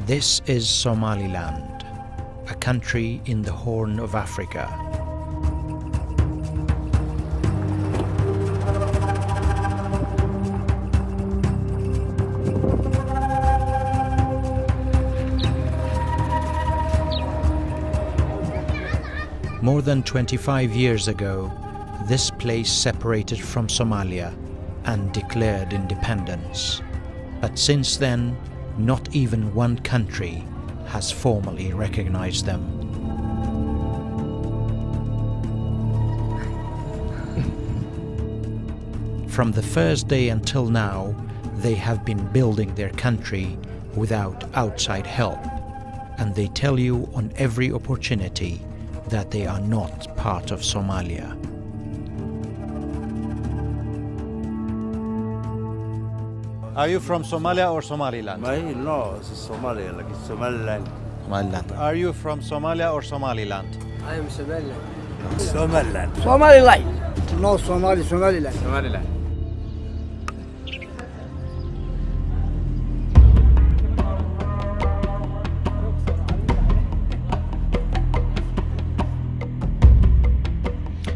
This is Somaliland, a country in the Horn of Africa. More than 25 years ago, this place separated from Somalia and declared independence. But since then, not even one country has formally recognized them. From the first day until now, they have been building their country without outside help, and they tell you on every opportunity that they are not part of Somalia. Are you from Somalia or Somaliland? No, it's Somalia, like it's Somaliland. Somaliland. Are you from Somalia or Somaliland? I am Somaliland. Somaliland. Somaliland. No, Somaliland. Somaliland.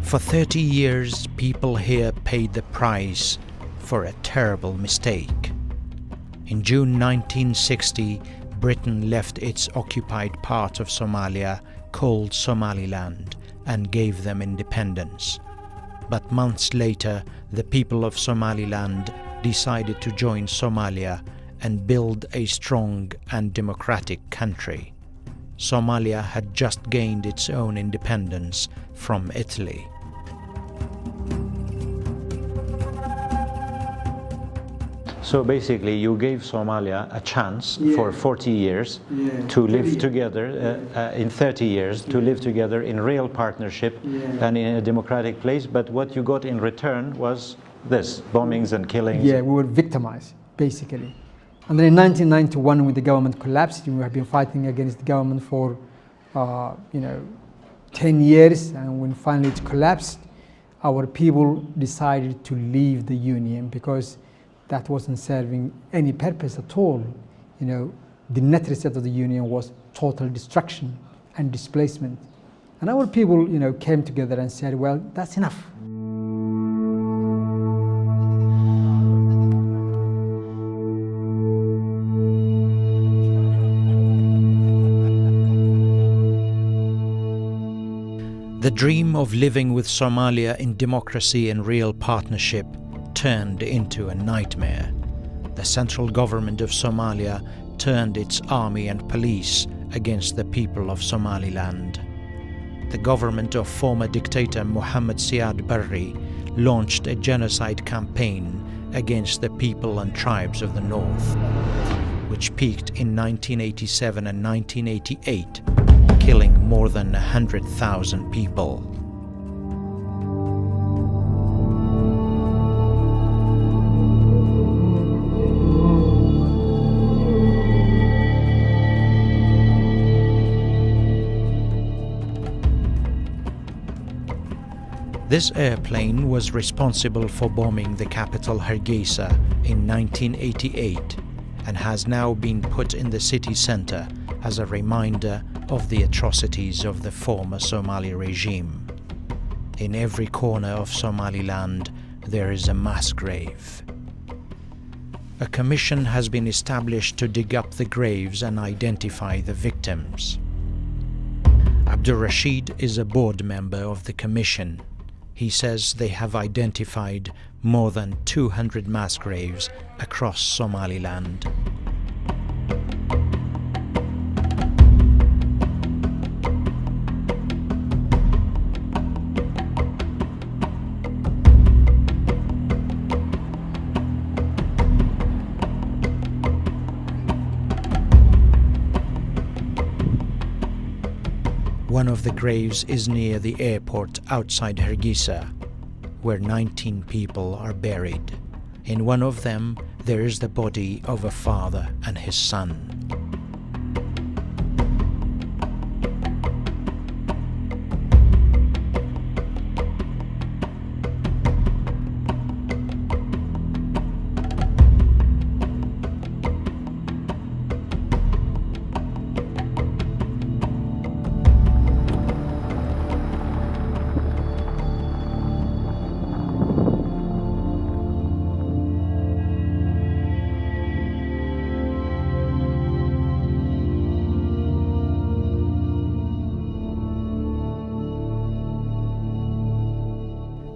For 30 years, people here paid the price for a terrible mistake. In June 1960, Britain left its occupied part of Somalia, called Somaliland, and gave them independence. But months later, the people of Somaliland decided to join Somalia and build a strong and democratic country. Somalia had just gained its own independence from Italy. So basically, you gave Somalia a chance for 40 years to live together, in 30 years, to live together in real partnership and in a democratic place. But what you got in return was this, bombings and killings. Yeah, we were victimized, basically. And then in 1991, when the government collapsed, we have been fighting against the government for, 10 years. And when finally it collapsed, our people decided to leave the union because that wasn't serving any purpose at all. The net result of the union was total destruction and displacement. And our people, came together and said, well, that's enough. The dream of living with Somalia in democracy and real partnership turned into a nightmare. The central government of Somalia turned its army and police against the people of Somaliland. The government of former dictator Mohammed Siad Barre launched a genocide campaign against the people and tribes of the north, which peaked in 1987 and 1988, killing more than 100,000 people. This airplane was responsible for bombing the capital Hargeisa in 1988 and has now been put in the city center as a reminder of the atrocities of the former Somali regime. In every corner of Somaliland, there is a mass grave. A commission has been established to dig up the graves and identify the victims. Abdul Rashid is a board member of the commission. He says they have identified more than 200 mass graves across Somaliland. One of the graves is near the airport outside Hargeisa, where 19 people are buried. In one of them, there is the body of a father and his son.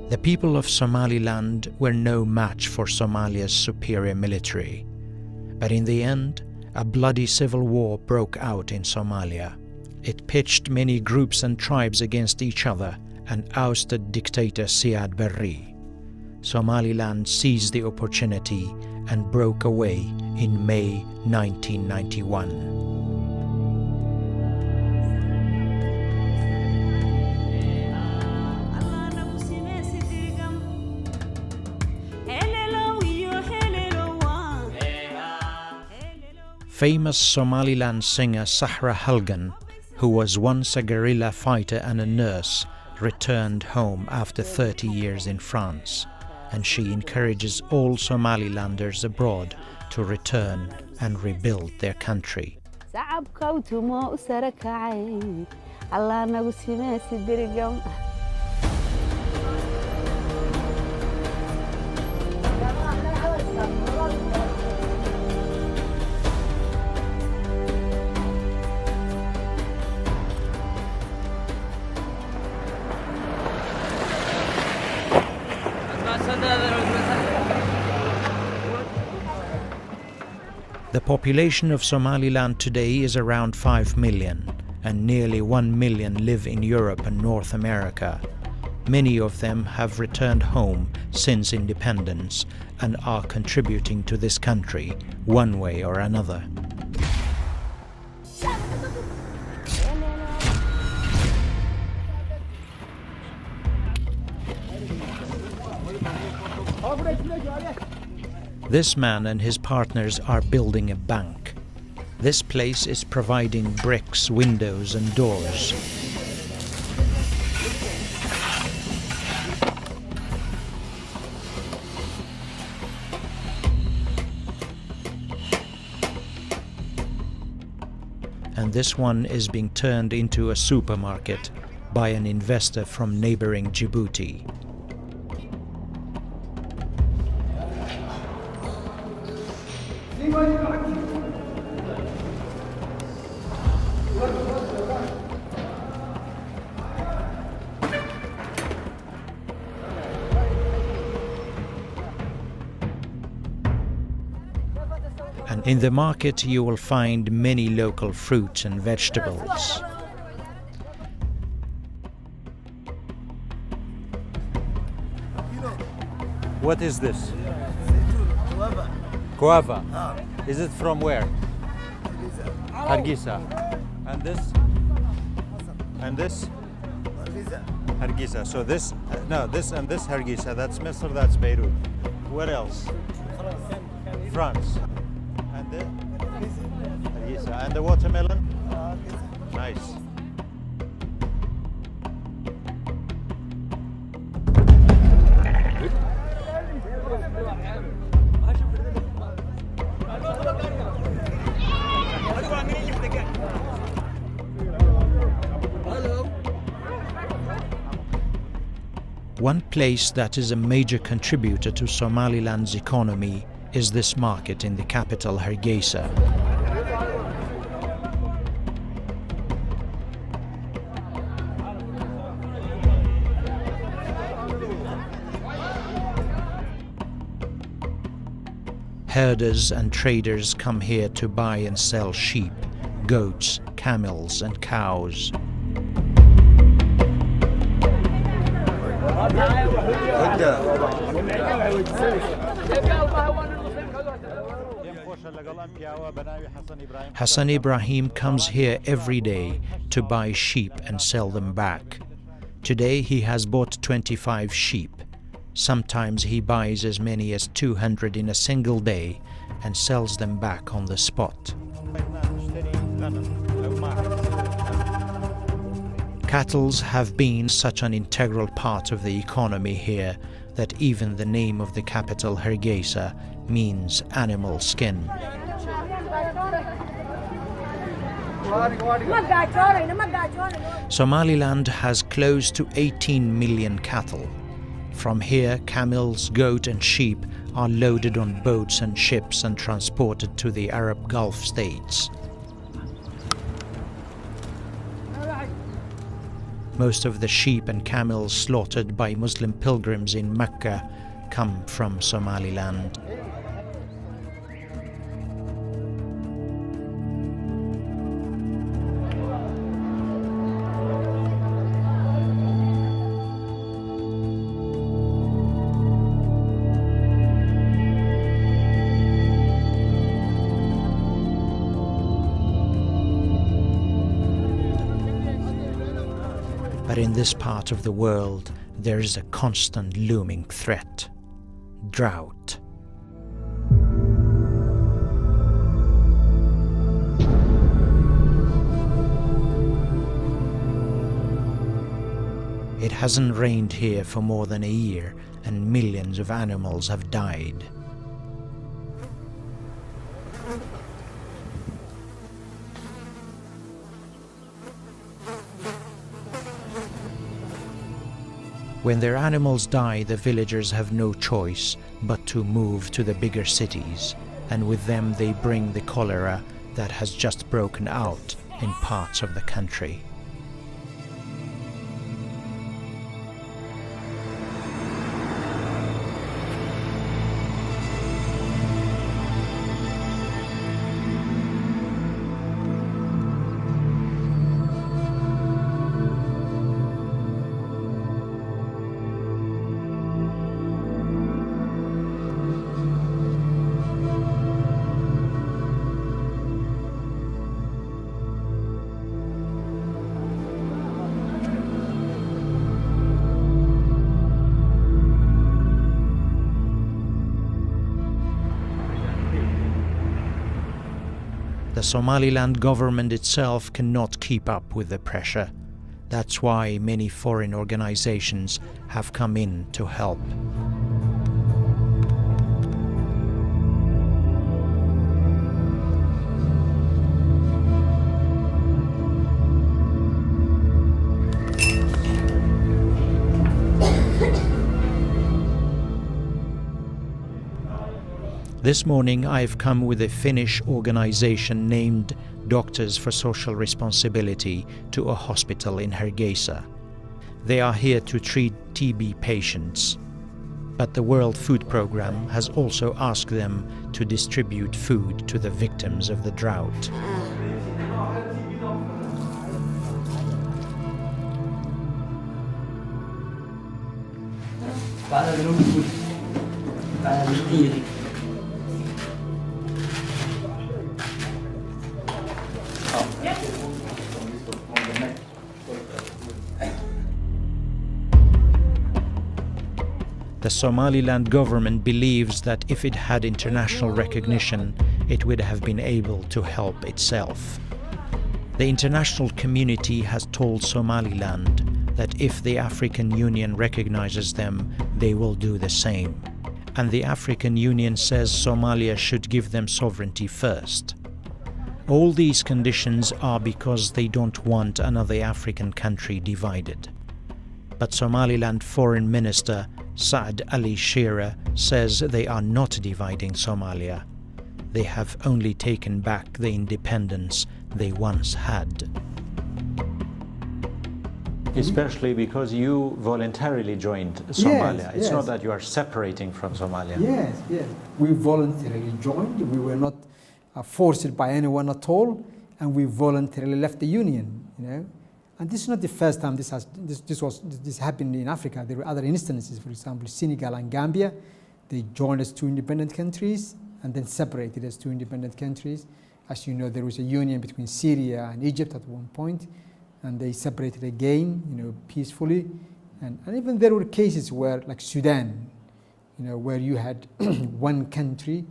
The people of Somaliland were no match for Somalia's superior military. But in the end, a bloody civil war broke out in Somalia. It pitched many groups and tribes against each other and ousted dictator Siad Barre. Somaliland seized the opportunity and broke away in May 1991. Famous Somaliland singer Sahra Halgan, who was once a guerrilla fighter and a nurse, returned home after 30 years in France, and she encourages all Somalilanders abroad to return and rebuild their country. The population of Somaliland today is around 5 million, and nearly 1 million live in Europe and North America. Many of them have returned home since independence and are contributing to this country one way or another. This man and his partners are building a bank. This place is providing bricks, windows and doors. And this one is being turned into a supermarket by an investor from neighboring Djibouti. And in the market you will find many local fruits and vegetables. What is this? Guava. Is it from where? Hargeisa. And this? And this? Hargeisa. So this, no, this and this Hargeisa. That's Misr, that's Beirut. Where else? France. And the Hargeisa. And the watermelon? Nice. One place that is a major contributor to Somaliland's economy is this market in the capital Hargeisa. Herders and traders come here to buy and sell sheep, goats, camels and cows. Hassan Ibrahim comes here every day to buy sheep and sell them back. Today he has bought 25 sheep. Sometimes he buys as many as 200 in a single day and sells them back on the spot. Cattle have been such an integral part of the economy here that even the name of the capital Hargeisa means animal skin. Somaliland has close to 18 million cattle. From here, camels, goat and sheep are loaded on boats and ships and transported to the Arab Gulf states. Most of the sheep and camels slaughtered by Muslim pilgrims in Mecca come from Somaliland. But in this part of the world, there is a constant looming threat: drought. It hasn't rained here for more than a year, and millions of animals have died. When their animals die, the villagers have no choice but to move to the bigger cities, and with them they bring the cholera that has just broken out in parts of the country. The Somaliland government itself cannot keep up with the pressure. That's why many foreign organizations have come in to help. This morning I've come with a Finnish organization named Doctors for Social Responsibility to a hospital in Hargeisa. They are here to treat TB patients. But the World Food Programme has also asked them to distribute food to the victims of the drought. The Somaliland government believes that if it had international recognition, it would have been able to help itself. The international community has told Somaliland that if the African Union recognizes them, they will do the same. And the African Union says Somalia should give them sovereignty first. All these conditions are because they don't want another African country divided. But Somaliland Foreign Minister Saad Ali Shira says they are not dividing Somalia. They have only taken back the independence they once had. Especially because you voluntarily joined Somalia. Yes, it's yes. not that you are separating from Somalia. Yes, yes. We voluntarily joined. We were not forced by anyone at all, and we voluntarily left the union. And this is not the first time this happened in Africa. There were other instances. For example, Senegal and Gambia, they joined as two independent countries and then separated as two independent countries. As you know, there was a union between Syria and Egypt at one point, and they separated again, peacefully. And even there were cases where, like Sudan, where you had one country,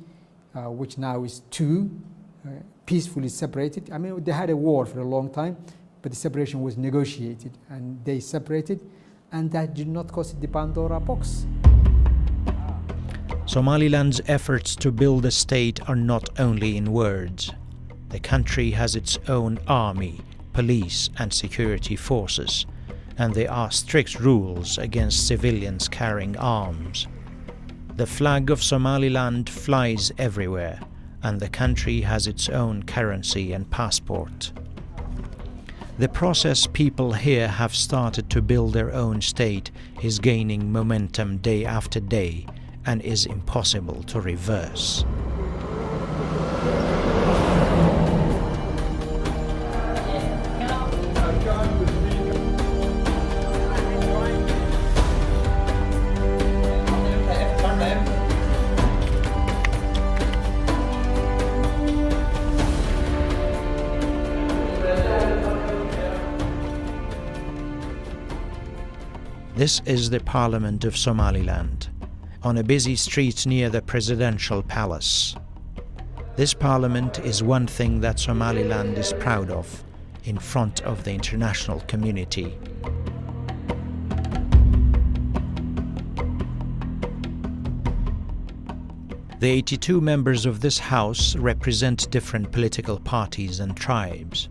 which now is two, peacefully separated. I mean, they had a war for a long time, but the separation was negotiated, and they separated, and that did not cost the Pandora box. Somaliland's efforts to build a state are not only in words. The country has its own army, police and security forces, and there are strict rules against civilians carrying arms. The flag of Somaliland flies everywhere, and the country has its own currency and passport. The process people here have started to build their own state is gaining momentum day after day and is impossible to reverse. This is the Parliament of Somaliland, on a busy street near the presidential palace. This parliament is one thing that Somaliland is proud of in front of the international community. The 82 members of this house represent different political parties and tribes.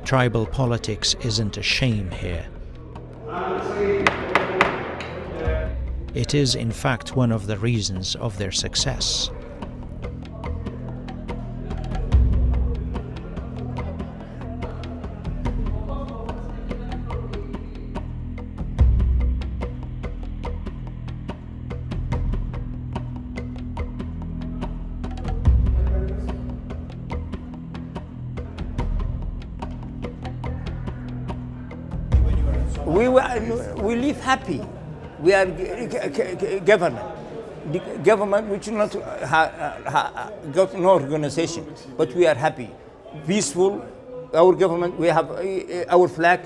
Tribal politics isn't a shame here. It is, in fact, one of the reasons of their success. We live happy. We are government. The government which not got no organization, but we are happy, peaceful. Our government, we have our flag,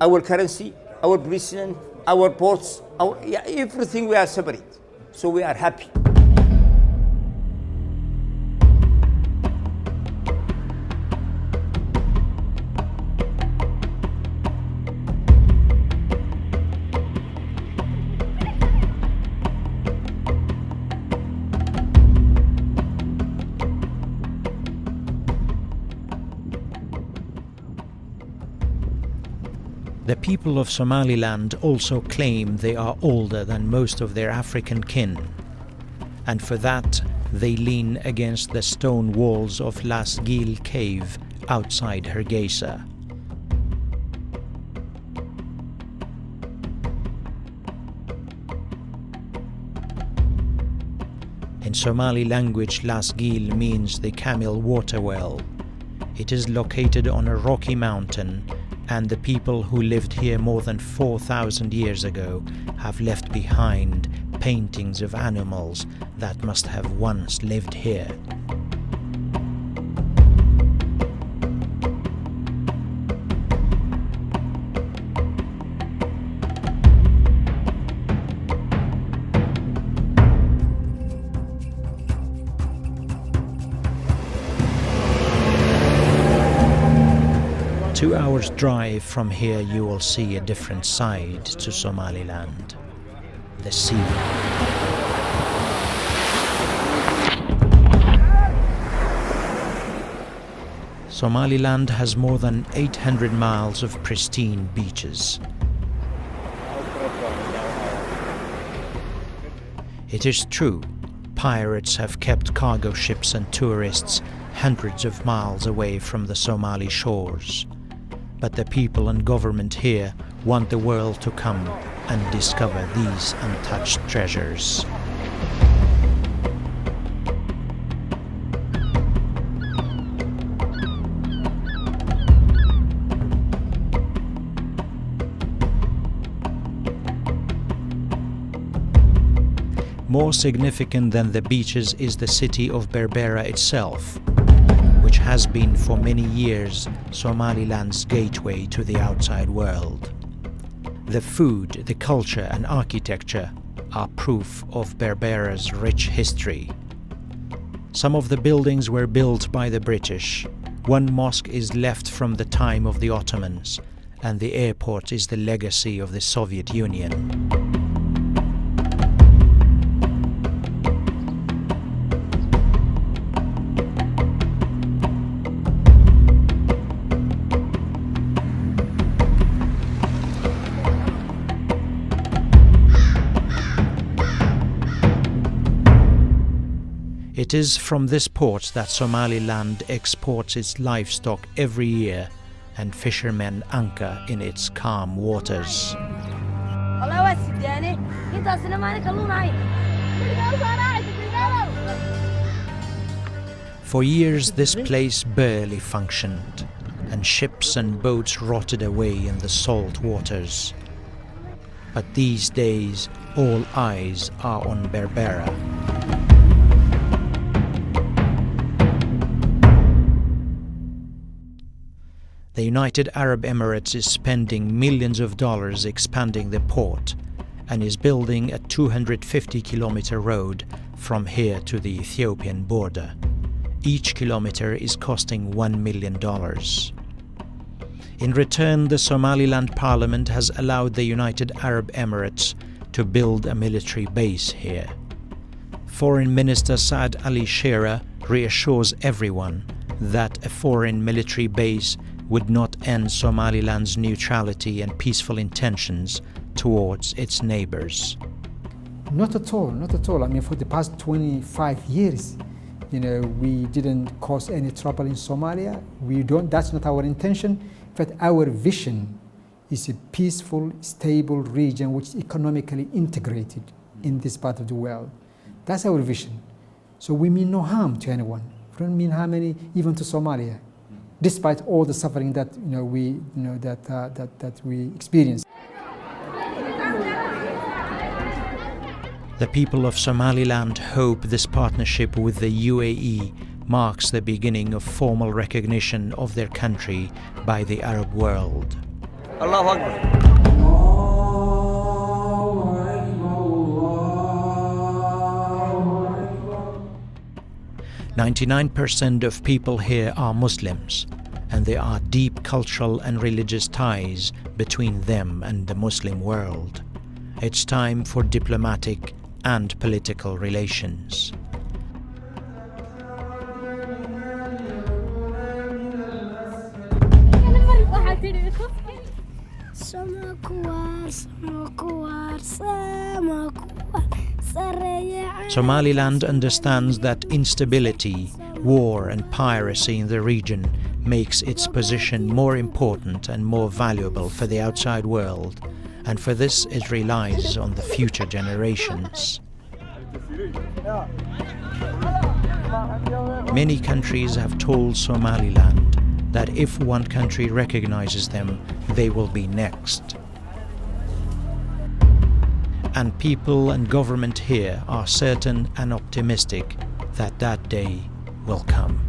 our currency, our president, our ports, everything we are separate. So we are happy. The people of Somaliland also claim they are older than most of their African kin, and for that they lean against the stone walls of Lasgil cave outside Hargeisa. In Somali language, Lasgil means the camel water well. It is located on a rocky mountain, and the people who lived here more than 4,000 years ago have left behind paintings of animals that must have once lived here. Two hours drive from here you will see a different side to Somaliland, the sea. Somaliland has more than 800 miles of pristine beaches. It is true, pirates have kept cargo ships and tourists hundreds of miles away from the Somali shores. But the people and government here want the world to come and discover these untouched treasures. More significant than the beaches is the city of Berbera itself, which has been for many years Somaliland's gateway to the outside world. The food, the culture and architecture are proof of Berbera's rich history. Some of the buildings were built by the British. One mosque is left from the time of the Ottomans, and the airport is the legacy of the Soviet Union. It is from this port that Somaliland exports its livestock every year, and fishermen anchor in its calm waters. For years this place barely functioned, and ships and boats rotted away in the salt waters. But these days all eyes are on Berbera. The United Arab Emirates is spending millions of dollars expanding the port and is building a 250-kilometer road from here to the Ethiopian border. Each kilometer is costing $1 million. In return, the Somaliland Parliament has allowed the United Arab Emirates to build a military base here. Foreign Minister Saad Ali Shera reassures everyone that a foreign military base would not end Somaliland's neutrality and peaceful intentions towards its neighbors. Not at all, not at all. I mean, for the past 25 years, we didn't cause any trouble in Somalia. That's not our intention. In fact, our vision is a peaceful, stable region which is economically integrated in this part of the world. That's our vision. So we mean no harm to anyone. We don't mean harm even to Somalia, despite all the suffering that we experience. The people of Somaliland hope this partnership with the UAE marks the beginning of formal recognition of their country by the Arab world. Allahu Akbar. 99% of people here are Muslims, and there are deep cultural and religious ties between them and the Muslim world. It's time for diplomatic and political relations. Somaliland understands that instability, war and piracy in the region makes its position more important and more valuable for the outside world, and for this it relies on the future generations. Many countries have told Somaliland that if one country recognizes them, they will be next. And people and government here are certain and optimistic that that day will come.